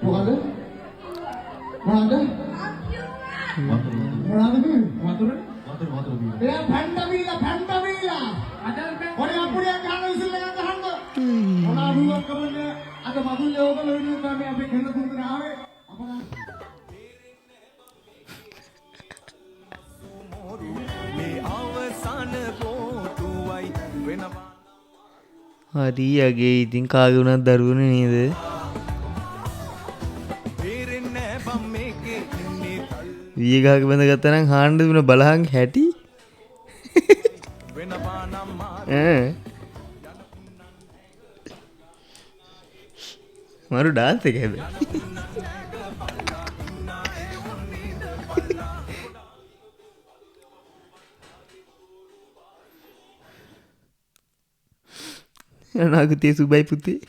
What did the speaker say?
මොකද? මොනවාද? මොනවාද වතුර? වතුර බීලා. එයා පැන්ඩ බීලා. ඔය අපුඩියක් ගන්න විසිල් එකක් ගහන්න. මොනවා දුවක් කරන්නේ? අද මදුල්ලේ ඕකල වෙනුවෙන් තමයි අපි ගෙන්න දුන්න ආවේ. මේ අවසාන පොතුයි වෙනවා. හරි යගේ ඉතින් කාගේ උනත් දරුවනේ නේද? විය ගහක බඳගත්තා නම් හාන්න දුන බලහන් හැටි. මරු ඩාන්ස් එක හැබැයි. අනාගතයේ සුබයි පුතේ.